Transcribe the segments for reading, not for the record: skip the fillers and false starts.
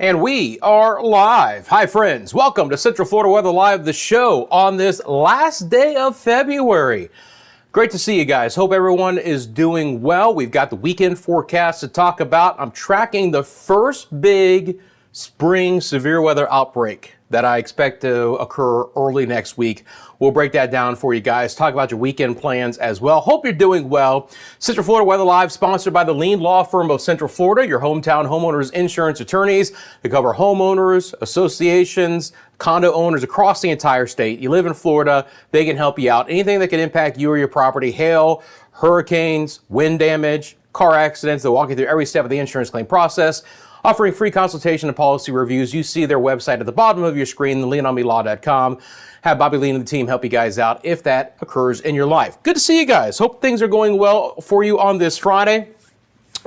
And we are live. Hi, friends. Welcome to Central Florida Weather Live, the show on this last day of February. Great to see you guys. Hope everyone is doing well. We've got the weekend forecast to talk about. I'm tracking the first big spring severe weather outbreak that I expect to occur early next week. We'll break that down for you guys, talk about your weekend plans as well. Hope you're doing well. Central Florida Weather Live, sponsored by the Lean Law Firm of Central Florida, your hometown homeowners insurance attorneys. They cover homeowners, associations, condo owners across the entire state. You live in Florida, they can help you out. Anything that can impact you or your property, hail, hurricanes, wind damage, car accidents. They'll walk you through every step of the insurance claim process. Offering free consultation and policy reviews. You see their website at the bottom of your screen, leanomelaw.com. Have Bobby Lean and the team help you guys out if that occurs in your life. Good to see you guys. Hope things are going well for you on this Friday.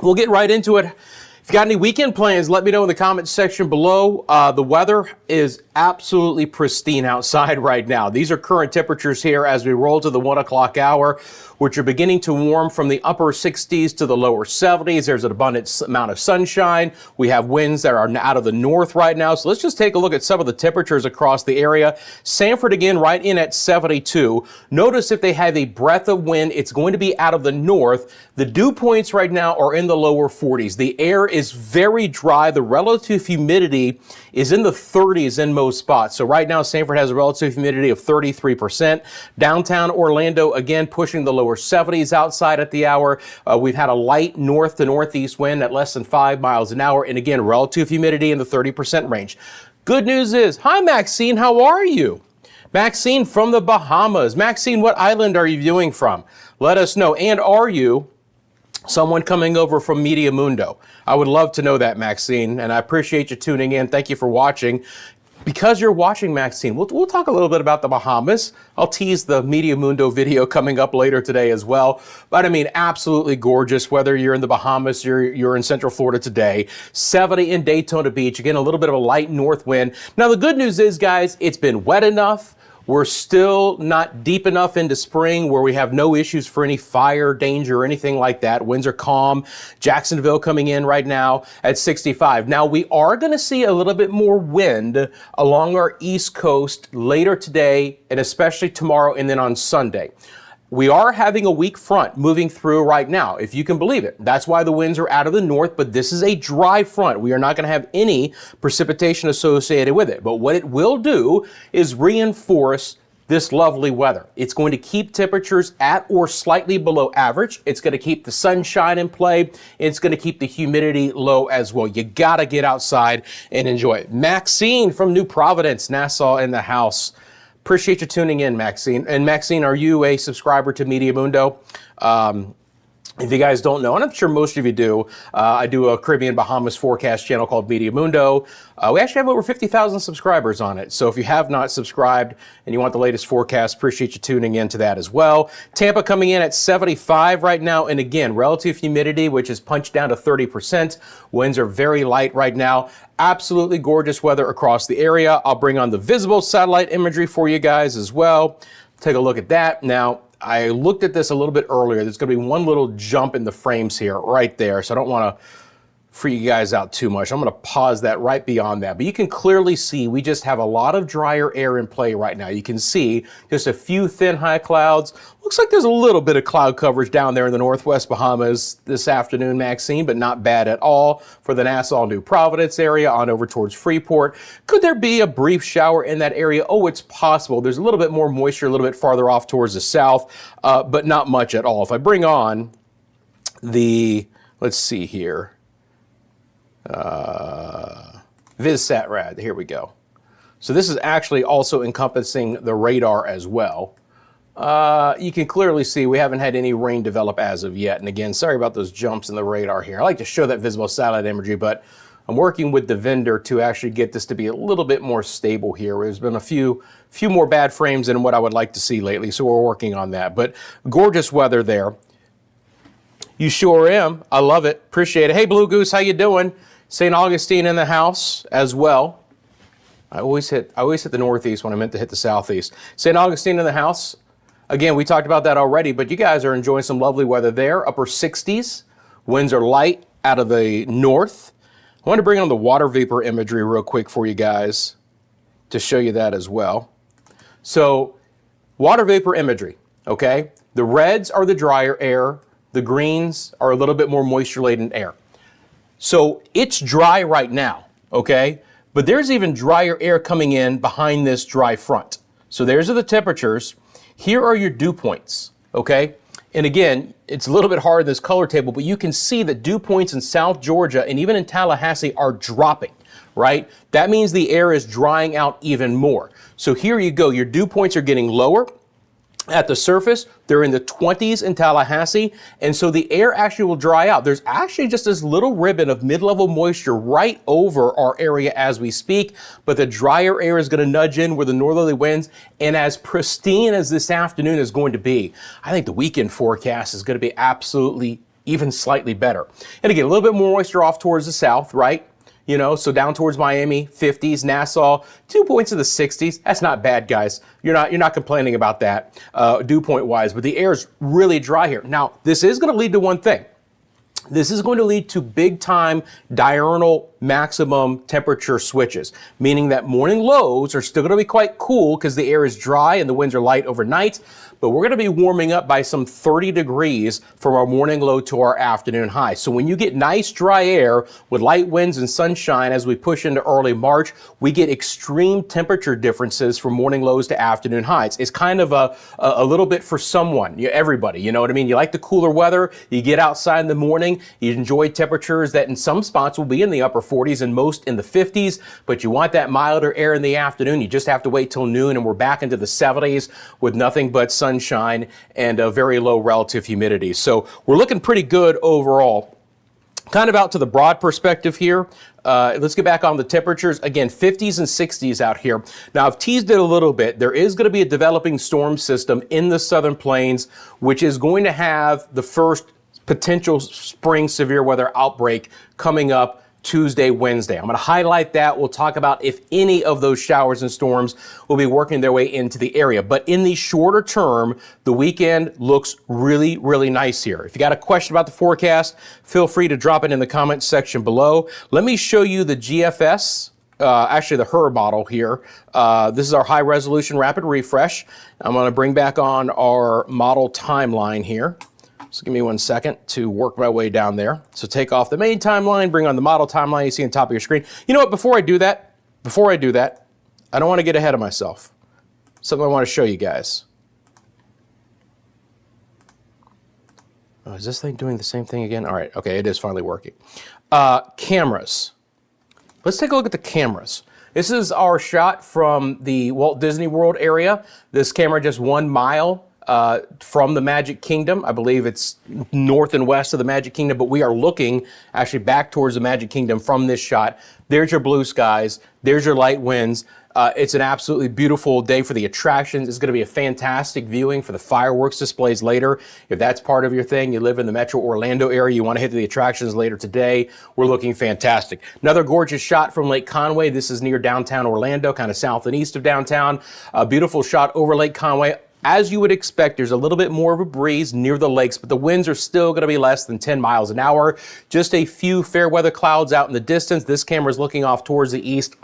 We'll get right into it. If you got any weekend plans, let me know in the comments section below. The weather is absolutely pristine outside right now. These are current temperatures here as we roll to the 1 o'clock hour, which are beginning to warm from the upper 60s to the lower 70s. There's an abundant amount of sunshine. We have winds that are out of the north right now. So let's just take a look at some of the temperatures across the area. Sanford again right in at 72. Notice if they have a breath of wind, it's going to be out of the north. The dew points right now are in the lower 40s. The air is very dry. The relative humidity is in the 30s in most spots. So right now, Sanford has a relative humidity of 33%. Downtown Orlando, again, pushing the lower 70s outside at the hour. We've had a light north to northeast wind at less than 5 miles an hour. And again, relative humidity in the 30% range. Good news is, hi, Maxine, how are you? Maxine from the Bahamas. Maxine, what island are you viewing from? Let us know. And are you someone coming over from Media Mundo? I would love to know that, Maxine, and I appreciate you tuning in. Thank you for watching. Because you're watching, Maxine, we'll talk a little bit about the Bahamas. I'll tease the Media Mundo video coming up later today as well. But I mean, absolutely gorgeous, whether you're in the Bahamas or you're in Central Florida today. 70 in Daytona Beach. Again, a little bit of a light north wind. Now, the good news is, guys, it's been wet enough. We're still not deep enough into spring where we have no issues for any fire danger or anything like that. Winds are calm. Jacksonville coming in right now at 65. Now, we are going to see a little bit more wind along our east coast later today and especially tomorrow and then on Sunday. We are having a weak front moving through right now, if you can believe it. That's why the winds are out of the north, but this is a dry front. We are not going to have any precipitation associated with it. But what it will do is reinforce this lovely weather. It's going to keep temperatures at or slightly below average. It's going to keep the sunshine in play. It's going to keep the humidity low as well. You got to get outside and enjoy it. Maxine from New Providence, Nassau in the house. Appreciate you tuning in, Maxine. And Maxine, are you a subscriber to Media Mundo? If you guys don't know, and I'm sure most of you do, I do a Caribbean Bahamas forecast channel called Media Mundo. We actually have over 50,000 subscribers on it. So if you have not subscribed and you want the latest forecast, appreciate you tuning into that as well. Tampa coming in at 75 right now. And again, relative humidity, which is punched down to 30%. Winds are very light right now. Absolutely gorgeous weather across the area. I'll bring on the visible satellite imagery for you guys as well. Take a look at that. Now, I looked at this a little bit earlier. There's going to be one little jump in the frames here, right there. So I don't want to freak you guys out too much. I'm going to pause that right beyond that. But you can clearly see we just have a lot of drier air in play right now. You can see just a few thin high clouds. Looks like there's a little bit of cloud coverage down there in the northwest Bahamas this afternoon, Maxine, but not bad at all for the Nassau New Providence area on over towards Freeport. Could there be a brief shower in that area? Oh, it's possible. There's a little bit more moisture a little bit farther off towards the south, but not much at all. If I bring on the, let's see here, VizSatRad, here we go. So this is actually also encompassing the radar as well. You can clearly see we haven't had any rain develop as of yet. And again, sorry about those jumps in the radar here. I like to show that visible satellite imagery, but I'm working with the vendor to actually get this to be a little bit more stable here. There's been a few more bad frames than what I would like to see lately, so we're working on that. But gorgeous weather there. You sure am. I love it. Appreciate it. Hey, Blue Goose, how you doing? St. Augustine in the house as well. I always hit the northeast when I meant to hit the southeast. St. Augustine in the house. Again, we talked about that already, but you guys are enjoying some lovely weather there. Upper 60s. Winds are light out of the north. I want to bring on the water vapor imagery real quick for you guys to show you that as well. So water vapor imagery, okay? The reds are the drier air. The greens are a little bit more moisture-laden air. So it's dry right now, okay? But there's even drier air coming in behind this dry front. So there's the temperatures. Here are your dew points, okay? And again, it's a little bit hard in this color table, but you can see that dew points in South Georgia and even in Tallahassee are dropping, right? That means the air is drying out even more. So here you go, your dew points are getting lower. At the surface, they're in the 20s in Tallahassee, and so the air actually will dry out. There's actually just this little ribbon of mid-level moisture right over our area as we speak, but the drier air is going to nudge in with the northerly winds, and as pristine as this afternoon is going to be, I think the weekend forecast is going to be absolutely even slightly better. And again, a little bit more moisture off towards the south, right? You know, so down towards Miami, 50s, Nassau, dew points in the 60s. That's not bad, guys. You're not complaining about that dew point wise, but the air is really dry here. Now, this is going to lead to one thing. This is going to lead to big time diurnal maximum temperature switches, meaning that morning lows are still going to be quite cool because the air is dry and the winds are light overnight, but we're going to be warming up by some 30 degrees from our morning low to our afternoon high. So when you get nice dry air with light winds and sunshine as we push into early March, we get extreme temperature differences from morning lows to afternoon highs. It's kind of a little bit for someone, everybody, you know what I mean? You like the cooler weather, you get outside in the morning, you enjoy temperatures that in some spots will be in the upper 40s and most in the 50s, but you want that milder air in the afternoon. You just have to wait till noon and we're back into the 70s with nothing but sunshine and a very low relative humidity. So we're looking pretty good overall. Kind of out to the broad perspective here. Let's get back on the temperatures. Again, 50s and 60s out here. Now, I've teased it a little bit. There is going to be a developing storm system in the southern plains, which is going to have the first potential spring severe weather outbreak coming up Tuesday, Wednesday. I'm going to highlight that. We'll talk about if any of those showers and storms will be working their way into the area. But in the shorter term, the weekend looks really, really nice here. If you got a question about the forecast, feel free to drop it in the comments section below. Let me show you the GFS. Actually the HER model here. This is our high resolution rapid refresh. I'm going to bring back on our model timeline here. So give me 1 second to work my way down there. So take off the main timeline, bring on the model timeline you see on top of your screen. You know what, before I do that, I don't want to get ahead of myself. Something I want to show you guys. Oh, is this thing doing the same thing again? All right, okay, it is finally working. Cameras. Let's take a look at the cameras. This is our shot from the Walt Disney World area. This camera just 1 mile from the Magic Kingdom. I believe it's north and west of the Magic Kingdom, but we are looking actually back towards the Magic Kingdom from this shot. There's your blue skies. There's your light winds. It's an absolutely beautiful day for the attractions. It's going to be a fantastic viewing for the fireworks displays later. If that's part of your thing, you live in the Metro Orlando area, you want to hit the attractions later today, we're looking fantastic. Another gorgeous shot from Lake Conway. This is near downtown Orlando, kind of south and east of downtown. A beautiful shot over Lake Conway. As you would expect, there's a little bit more of a breeze near the lakes, but the winds are still going to be less than 10 miles an hour. Just a few fair weather clouds out in the distance. This camera is looking off towards the east.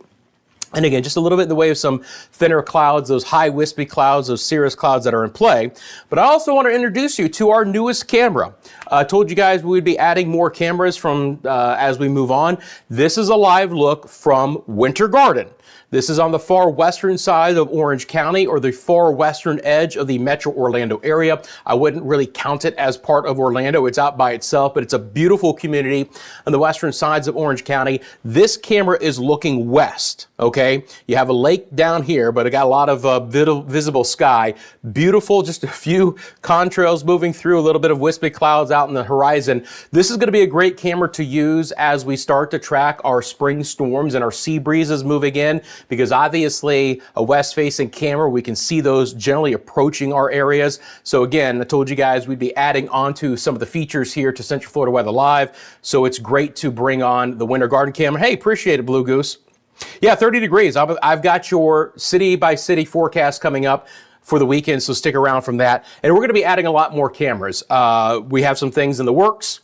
And again, just a little bit in the way of some thinner clouds, those high wispy clouds, those cirrus clouds that are in play. But I also want to introduce you to our newest camera. I told you guys we would be adding more cameras from as we move on. This is a live look from Winter Garden. This is on the far western side of Orange County, or the far western edge of the Metro Orlando area. I wouldn't really count it as part of Orlando. It's out by itself, but it's a beautiful community on the western sides of Orange County. This camera is looking west, okay? You have a lake down here, but it got a lot of visible sky. Beautiful, just a few contrails moving through, a little bit of wispy clouds out in the horizon. This is going to be a great camera to use as we start to track our spring storms and our sea breezes moving in, because obviously a west-facing camera, we can see those generally approaching our areas. So again, I told you guys we'd be adding on to some of the features here to Central Florida Weather Live. So it's great to bring on the Winter Garden camera. Hey, appreciate it, Blue Goose. Yeah, 30 degrees. I've got your city-by-city forecast coming up for the weekend, so stick around from that. And we're going to be adding a lot more cameras. We have some things in the works.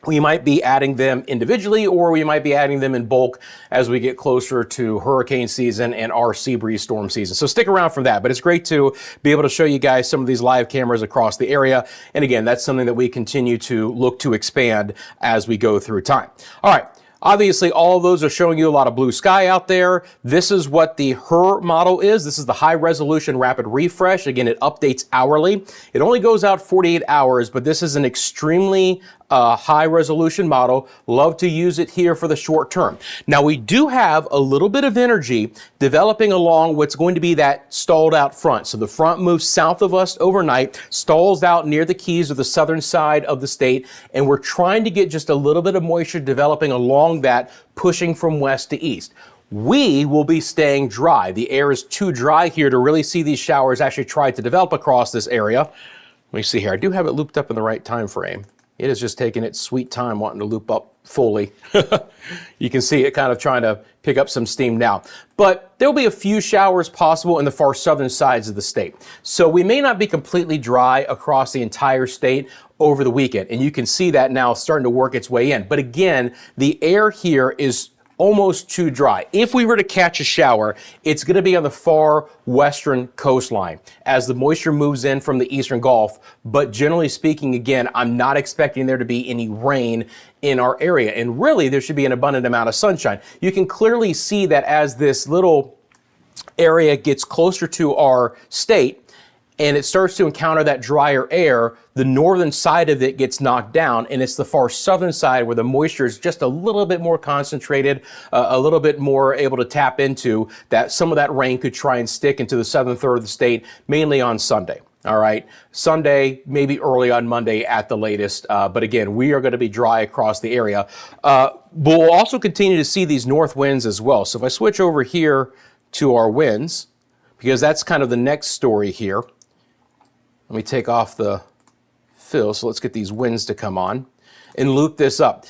We might be adding them individually, or we might be adding them in bulk as we get closer to hurricane season and our sea breeze storm season. So stick around for that, but it's great to be able to show you guys some of these live cameras across the area. And again, that's something that we continue to look to expand as we go through time. All right. Obviously, all of those are showing you a lot of blue sky out there. This is what the HER model is. This is the high resolution rapid refresh. Again, it updates hourly. It only goes out 48 hours, but this is an extremely high resolution model. Love to use it here for the short term. Now, we do have a little bit of energy developing along what's going to be that stalled out front. So the front moves south of us overnight, stalls out near the Keys or the southern side of the state, and we're trying to get just a little bit of moisture developing along that, pushing from west to east. We will be staying dry. The air is too dry here to really see these showers actually try to develop across this area. Let me see here. I do have it looped up in the right time frame. It is just taking its sweet time wanting to loop up fully. You can see it kind of trying to pick up some steam now. But there'll be a few showers possible in the far southern sides of the state. So we may not be completely dry across the entire state over the weekend. And you can see that now starting to work its way in. But again, the air here is almost too dry. If we were to catch a shower, it's going to be on the far western coastline as the moisture moves in from the eastern Gulf. But generally speaking, again, I'm not expecting there to be any rain in our area. And really, there should be an abundant amount of sunshine. You can clearly see that as this little area gets closer to our state, and it starts to encounter that drier air, the northern side of it gets knocked down, and it's the far southern side where the moisture is just a little bit more concentrated, a little bit more able to tap into, that some of that rain could try and stick into the southern third of the state, mainly on Sunday. All right, Sunday, maybe early on Monday at the latest. But again, we are going to be dry across the area. We'll also continue to see these north winds as well. So if I switch over here to our winds, because that's kind of the next story here. Let me take off the fill, so let's get these winds to come on and loop this up.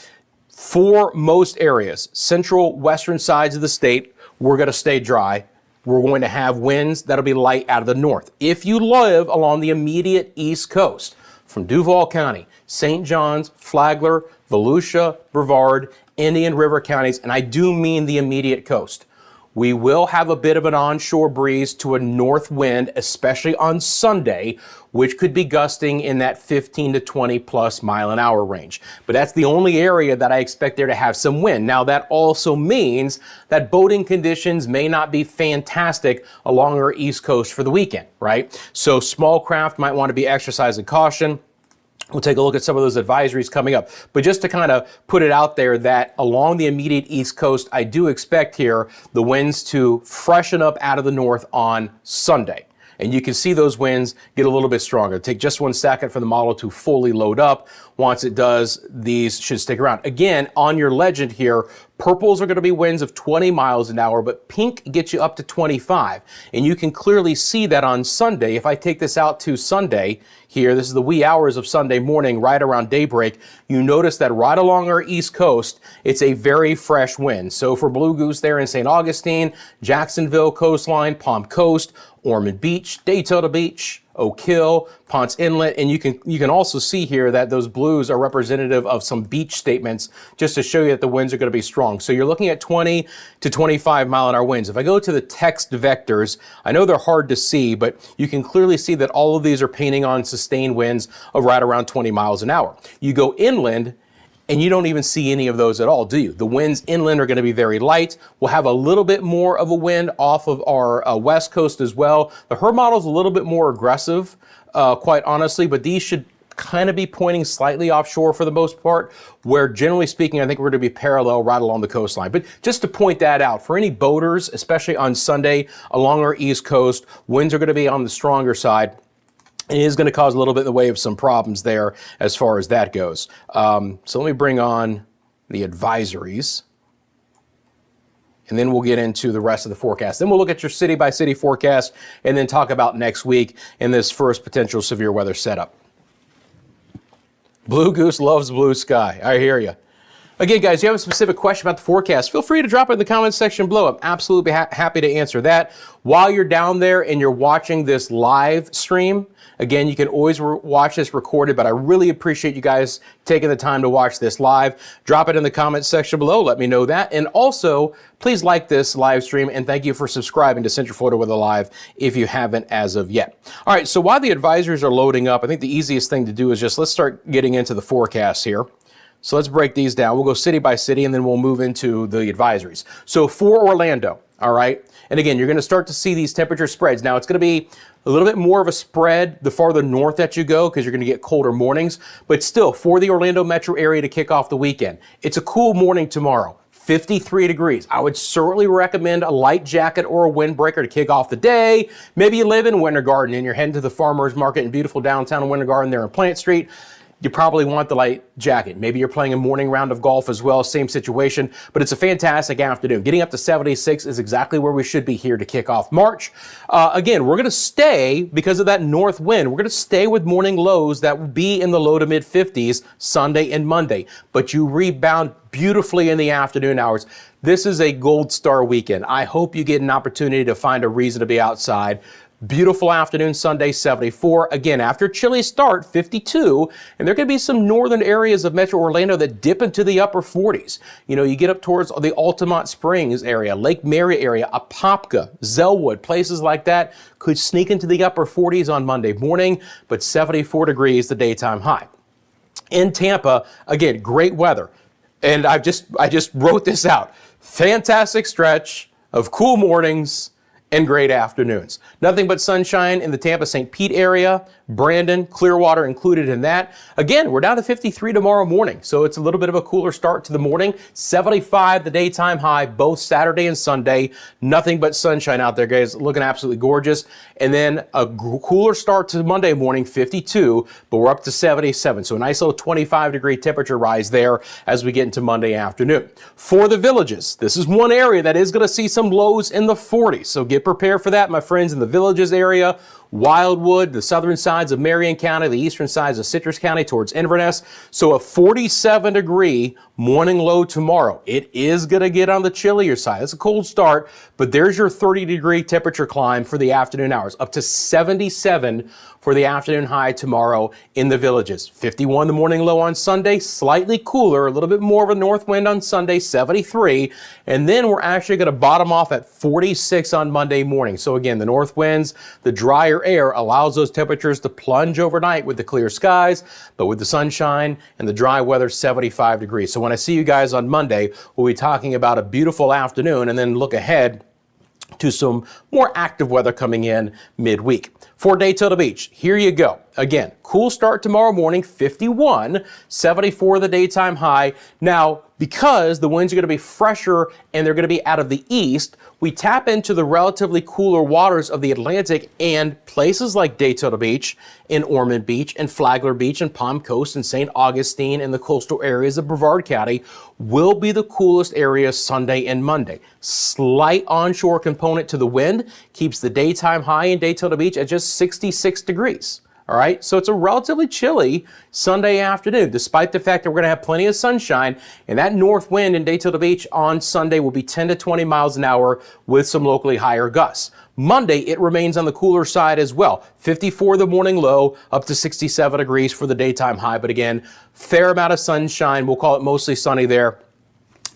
For most areas, central western sides of the state, we're going to stay dry. We're going to have winds that'll be light out of the north. If you live along the immediate east coast, from Duval County, St. Johns, Flagler, Volusia, Brevard, Indian River counties, and I do mean the immediate coast, we will have a bit of an onshore breeze to a north wind, especially on Sunday, which could be gusting in that 15 to 20 plus mile an hour range. But that's the only area that I expect there to have some wind. Now, that also means that boating conditions may not be fantastic along our east coast for the weekend, right? So small craft might want to be exercising caution. We'll take a look at some of those advisories coming up. But just to kind of put it out there that along the immediate east coast, I do expect here the winds to freshen up out of the north on Sunday. And you can see those winds get a little bit stronger. It'll take just 1 second for the model to fully load up. Once it does, these should stick around. Again, on your legend here, purples are going to be winds of 20 miles an hour, but pink gets you up to 25. And you can clearly see that on Sunday. If I take this out to Sunday here, this is the wee hours of Sunday morning, right around daybreak, you notice that right along our east coast, it's a very fresh wind. So for Blue Goose there in St. Augustine, Jacksonville coastline, Palm Coast, Ormond Beach, Daytona Beach, Oak Hill, Ponce Inlet, and you can also see here that those blues are representative of some beach statements just to show you that the winds are going to be strong. So you're looking at 20 to 25 mile an hour winds. If I go to the text vectors, I know they're hard to see, but you can clearly see that all of these are painting on sustained winds of right around 20 miles an hour. You go inland, and you don't even see any of those at all, do you? The winds inland are going to be very light. We'll have a little bit more of a wind off of our west coast as well. The HER model is a little bit more aggressive, quite honestly, but these should kind of be pointing slightly offshore for the most part, where generally speaking, I think we're going to be parallel right along the coastline. But just to point that out, for any boaters, especially on Sunday along our east coast, winds are going to be on the stronger side. It is going to cause a little bit in the way of some problems there as far as that goes. So let me bring on the advisories, and then we'll get into the rest of the forecast. Then we'll look at your city by city forecast and then talk about next week in this first potential severe weather setup. Blue Goose loves blue sky. I hear you. Again, guys, if you have a specific question about the forecast, feel free to drop it in the comments section below. I'm absolutely happy to answer that. While you're down there and you're watching this live stream, again, you can always watch this recorded, but I really appreciate you guys taking the time to watch this live. Drop it in the comments section below. Let me know that. And also, please like this live stream, and thank you for subscribing to Central Florida Weather Live if you haven't as of yet. All right, so while the advisories are loading up, I think the easiest thing to do is just let's start getting into the forecast here. So let's break these down. We'll go city by city, and then we'll move into the advisories. So for Orlando, all right, and again, you're going to start to see these temperature spreads. Now, it's going to be a little bit more of a spread the farther north that you go because you're going to get colder mornings. But still, for the Orlando metro area to kick off the weekend, it's a cool morning tomorrow. 53 degrees. I would certainly recommend a light jacket or a windbreaker to kick off the day. Maybe you live in Winter Garden and you're heading to the farmers market in beautiful downtown Winter Garden there in Plant Street. You probably want the light jacket. Maybe you're playing a morning round of golf as well, same situation, but it's a fantastic afternoon. Getting up to 76 is exactly where we should be here to kick off March. Again, we're going to stay, because of that north wind, we're going to stay with morning lows that will be in the low to mid 50s Sunday and Monday, but you rebound beautifully in the afternoon hours. This is a gold star weekend. I hope you get an opportunity to find a reason to be outside. Beautiful afternoon Sunday, 74. Again, after chilly start, 52. And there could be some northern areas of Metro Orlando that dip into the upper 40s. You know, you get up towards the Altamont Springs area, Lake Mary area, Apopka, Zellwood, places like that could sneak into the upper 40s on Monday morning, but 74 degrees the daytime high. In Tampa, again, great weather. And I just wrote this out. Fantastic stretch of cool mornings and great afternoons. Nothing but sunshine in the Tampa-St. Pete area, Brandon, Clearwater included in that. Again, we're down to 53 tomorrow morning, so it's a little bit of a cooler start to the morning. 75 the daytime high, both Saturday and Sunday. Nothing but sunshine out there, guys. Looking absolutely gorgeous. And then a cooler start to Monday morning, 52, but we're up to 77. So a nice little 25-degree temperature rise there as we get into Monday afternoon. For the villages, this is one area that is going to see some lows in the 40s, so get prepared for that, my friends, in the villages area. Wildwood, the southern sides of Marion County, the eastern sides of Citrus County towards Inverness. So a 47-degree morning low tomorrow. It is going to get on the chillier side. It's a cold start, but there's your 30-degree temperature climb for the afternoon hours, up to 77 for the afternoon high tomorrow in the villages. 51 the morning low on Sunday, slightly cooler, a little bit more of a north wind on Sunday, 73. And then we're actually going to bottom off at 46 on Monday morning. So again, the north winds, the drier air allows those temperatures to plunge overnight with the clear skies, but with the sunshine and the dry weather, 75 degrees. So when I see you guys on Monday, we'll be talking about a beautiful afternoon and then look ahead to some more active weather coming in midweek. For Daytona Beach, here you go. Again, cool start tomorrow morning, 51, 74 the daytime high. Now, because the winds are going to be fresher and they're going to be out of the east, we tap into the relatively cooler waters of the Atlantic, and places like Daytona Beach and Ormond Beach and Flagler Beach and Palm Coast and St. Augustine and the coastal areas of Brevard County will be the coolest areas Sunday and Monday. Slight onshore component to the wind keeps the daytime high in Daytona Beach at just 66 degrees. All right, so it's a relatively chilly Sunday afternoon, despite the fact that we're going to have plenty of sunshine, and that north wind in Daytona Beach on Sunday will be 10 to 20 miles an hour with some locally higher gusts. Monday, it remains on the cooler side as well. 54 the morning low, up to 67 degrees for the daytime high, but again, fair amount of sunshine. We'll call it mostly sunny there,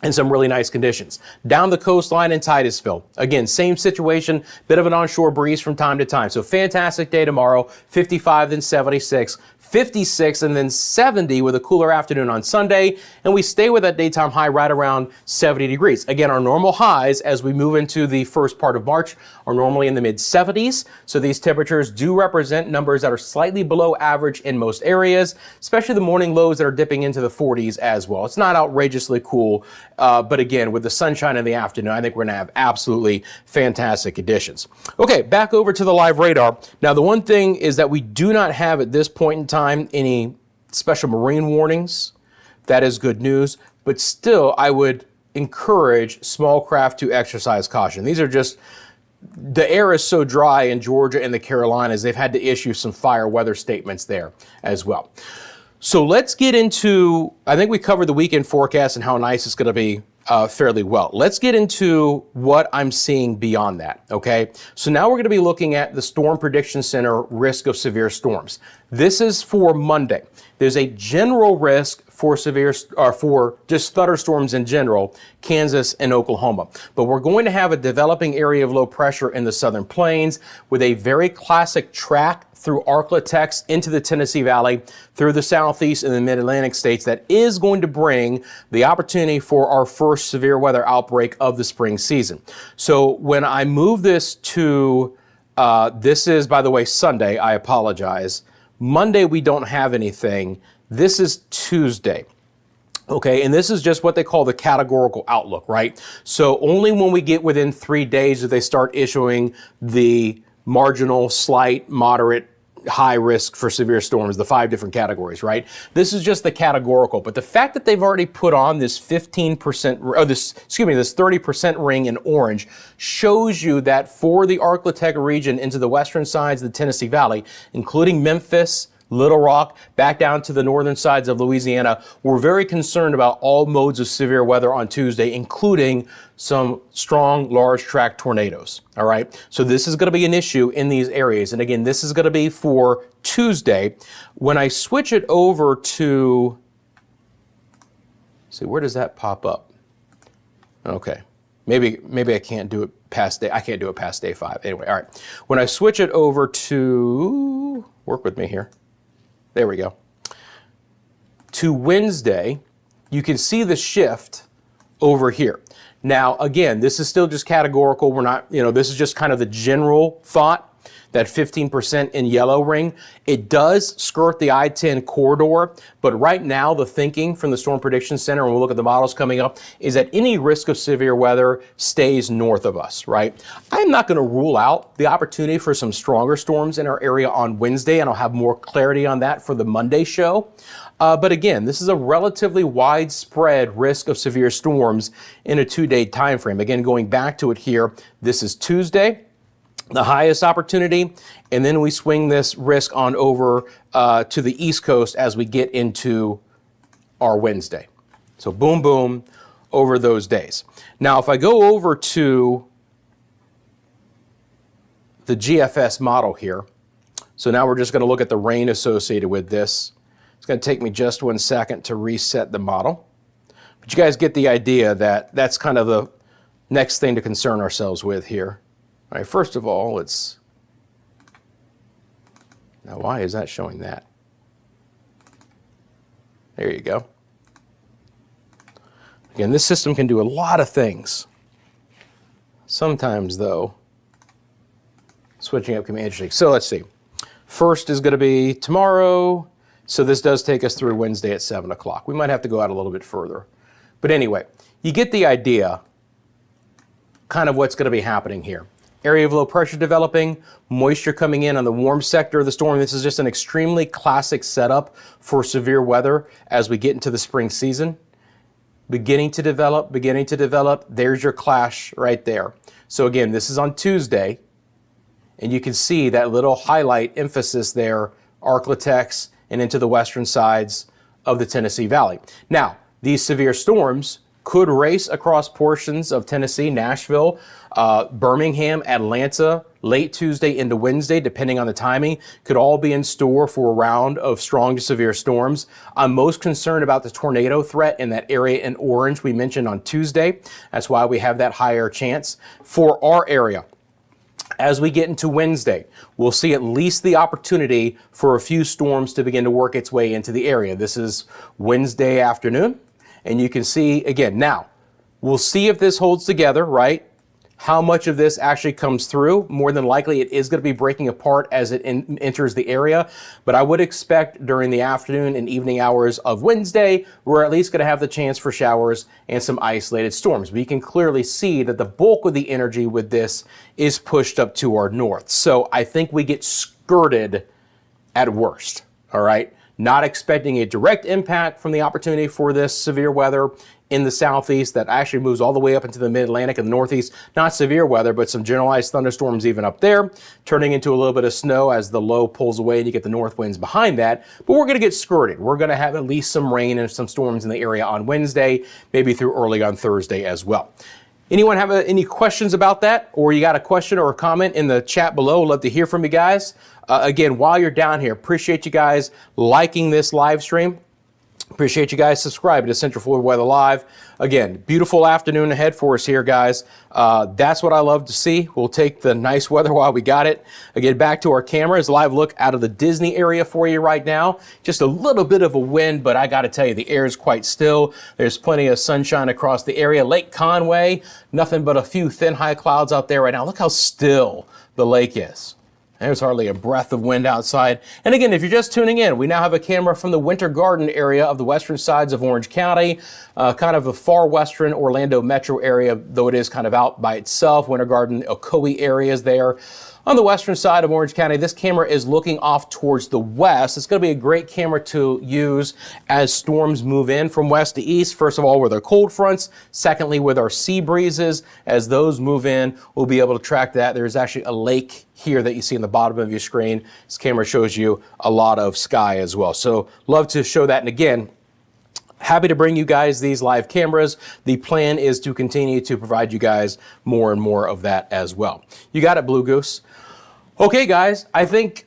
and some really nice conditions. Down the coastline in Titusville, again, same situation, bit of an onshore breeze from time to time. So fantastic day tomorrow, 55 then 76, 56 and then 70 with a cooler afternoon on Sunday, and we stay with that daytime high right around 70 degrees. Again, our normal highs as we move into the first part of March are normally in the mid 70s, so these temperatures do represent numbers that are slightly below average in most areas, especially the morning lows that are dipping into the 40s as well. It's not outrageously cool, but again, with the sunshine in the afternoon, I think we're going to have absolutely fantastic conditions. Okay, back over to the live radar. Now, the one thing is that we do not have at this point in time any special marine warnings. That is good news, but still I would encourage small craft to exercise caution. These are just, the air is so dry in Georgia and the Carolinas, they've had to issue some fire weather statements there as well. So let's get into, I think we covered the weekend forecast and how nice it's going to be fairly well. Let's get into what I'm seeing beyond that, okay? So now we're going to be looking at the Storm Prediction Center risk of severe storms. This is for Monday. There's a general risk for severe, or for just thunderstorms in general, Kansas and Oklahoma. But we're going to have a developing area of low pressure in the southern plains with a very classic track through Arklatex into the Tennessee Valley, through the southeast and the mid-Atlantic states that is going to bring the opportunity for our first severe weather outbreak of the spring season. So when I move this to, this is, by the way, Sunday, I apologize. Monday, we don't have anything. This is Tuesday. Okay, and this is just what they call the categorical outlook, right? So only when we get within 3 days do they start issuing the marginal, slight, moderate, high risk for severe storms, the 5 different categories, right? This is just the categorical, but the fact that they've already put on this 15%, or this 30% ring in orange shows you that for the Arklatex region into the western sides of the Tennessee Valley, including Memphis, Little Rock, back down to the northern sides of Louisiana, we're very concerned about all modes of severe weather on Tuesday, including some strong, large tract tornadoes. All right. So this is going to be an issue in these areas. And again, this is going to be for Tuesday. When I switch it over to, see, where does that pop up? Okay. Maybe I can't do it past day. I can't do it past day 5. Anyway, all right. When I switch it over to, work with me here. There we go. To Wednesday, you can see the shift over here. Now, again, this is still just categorical. We're not, this is just kind of the general thought, that 15% in yellow ring. It does skirt the I-10 corridor, but right now the thinking from the Storm Prediction Center, when we look at the models coming up, is that any risk of severe weather stays north of us, right? I'm not going to rule out the opportunity for some stronger storms in our area on Wednesday, and I'll have more clarity on that for the Monday show. But again, this is a relatively widespread risk of severe storms in a 2-day time frame. Again, going back to it here, this is Tuesday, the highest opportunity, and then we swing this risk on over to the East Coast as we get into our Wednesday. So boom, boom, over those days. Now, if I go over to the GFS model here, so now we're just going to look at the rain associated with this. It's going to take me just 1 second to reset the model. But you guys get the idea that that's kind of the next thing to concern ourselves with here. All right, first of all, let's, now why is that showing that? There you go. Again, this system can do a lot of things. Sometimes, though, switching up can be interesting. So let's see. First is going to be tomorrow. So this does take us through Wednesday at 7 o'clock. We might have to go out a little bit further. But anyway, you get the idea, kind of what's going to be happening here. Area of low pressure developing, moisture coming in on the warm sector of the storm. This is just an extremely classic setup for severe weather as we get into the spring season. Beginning to develop. There's your clash right there. So again, this is on Tuesday, and you can see that little highlight emphasis there, Arklatex and into the western sides of the Tennessee Valley. Now, these severe storms could race across portions of Tennessee, Nashville, Birmingham, Atlanta, late Tuesday into Wednesday, depending on the timing, could all be in store for a round of strong to severe storms. I'm most concerned about the tornado threat in that area in orange we mentioned on Tuesday. That's why we have that higher chance. For our area, as we get into Wednesday, we'll see at least the opportunity for a few storms to begin to work its way into the area. This is Wednesday afternoon. And you can see, again, now, we'll see if this holds together, right? How much of this actually comes through. More than likely, it is going to be breaking apart as it enters the area. But I would expect during the afternoon and evening hours of Wednesday, we're at least going to have the chance for showers and some isolated storms. But you can clearly see that the bulk of the energy with this is pushed up to our north. So I think we get skirted at worst, all right? Not expecting a direct impact from the opportunity for this severe weather in the southeast that actually moves all the way up into the mid-Atlantic and the northeast. Not severe weather, but some generalized thunderstorms even up there, turning into a little bit of snow as the low pulls away and you get the north winds behind that. But we're going to get skirted. We're going to have at least some rain and some storms in the area on Wednesday, maybe through early on Thursday as well. Anyone have any questions about that, or you got a question or a comment in the chat below? Love to hear from you guys. Again, while you're down here, appreciate you guys liking this live stream. Appreciate you guys subscribing to Central Florida Weather Live. Again, beautiful afternoon ahead for us here, guys. That's what I love to see. We'll take the nice weather while we got it. Again, back to our cameras. Live look out of the Disney area for you right now. Just a little bit of a wind, but I got to tell you, the air is quite still. There's plenty of sunshine across the area. Lake Conway, nothing but a few thin high clouds out there right now. Look how still the lake is. There's hardly a breath of wind outside. And again, if you're just tuning in, we now have a camera from the Winter Garden area of the western sides of Orange County, kind of the far western Orlando metro area, though it is kind of out by itself. Winter Garden, Ocoee areas there. On the western side of Orange County, this camera is looking off towards the west. It's going to be a great camera to use as storms move in from west to east. First of all, with our cold fronts. Secondly, with our sea breezes. As those move in, we'll be able to track that. There's actually a lake here that you see in the bottom of your screen. This camera shows you a lot of sky as well. So love to show that. And again, happy to bring you guys these live cameras. The plan is to continue to provide you guys more and more of that as well. You got it, Blue Goose. Okay, guys, I think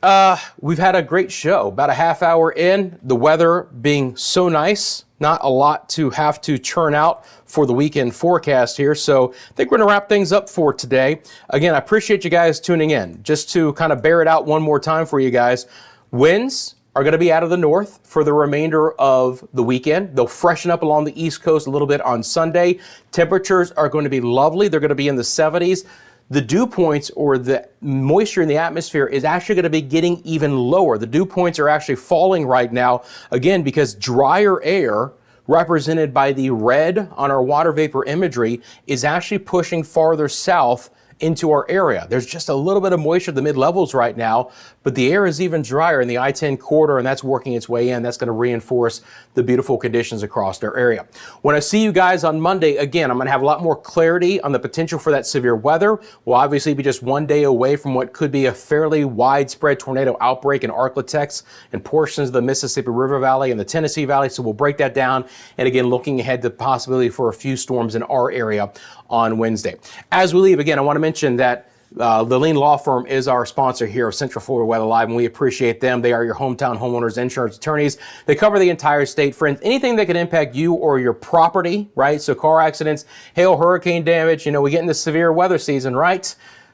we've had a great show. About a half hour in, the weather being so nice, not a lot to have to churn out for the weekend forecast here. So I think we're going to wrap things up for today. Again, I appreciate you guys tuning in. Just to kind of bear it out one more time for you guys, winds are going to be out of the north for the remainder of the weekend. They'll freshen up along the East Coast a little bit on Sunday. Temperatures are going to be lovely. They're going to be in the 70s. The dew points, or the moisture in the atmosphere, is actually going to be getting even lower. The dew points are actually falling right now, again, because drier air, represented by the red on our water vapor imagery, is actually pushing farther south into our area. There's just a little bit of moisture at the mid-levels right now, but the air is even drier in the I-10 corridor, and that's working its way in. That's going to reinforce the beautiful conditions across our area. When I see you guys on Monday, again, I'm going to have a lot more clarity on the potential for that severe weather. We'll obviously be just one day away from what could be a fairly widespread tornado outbreak in Arklatex and portions of the Mississippi River Valley and the Tennessee Valley, so we'll break that down. And again, looking ahead to the possibility for a few storms in our area on Wednesday. As we leave, again, I want to mention that the Lean Law Firm is our sponsor here of Central Florida Weather Live, and we appreciate them. They are your hometown homeowners insurance attorneys. They cover the entire state. Friends, anything that can impact you or your property, right? So car accidents, hail, hurricane damage, you know, we get into severe weather season, right?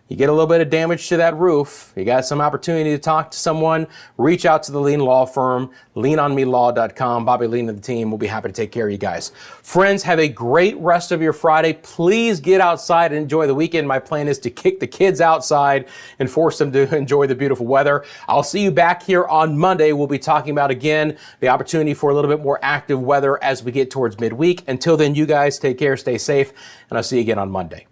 You get a little bit of damage to that roof, you got some opportunity to talk to someone, reach out to the Lean Law Firm, leanonmelaw.com. Bobby Lean and the team will be happy to take care of you guys. Friends, have a great rest of your Friday. Please get outside and enjoy the weekend. My plan is to kick the kids outside and force them to enjoy the beautiful weather. I'll see you back here on Monday. We'll be talking about, again, the opportunity for a little bit more active weather as we get towards midweek. Until then, you guys take care, stay safe, and I'll see you again on Monday.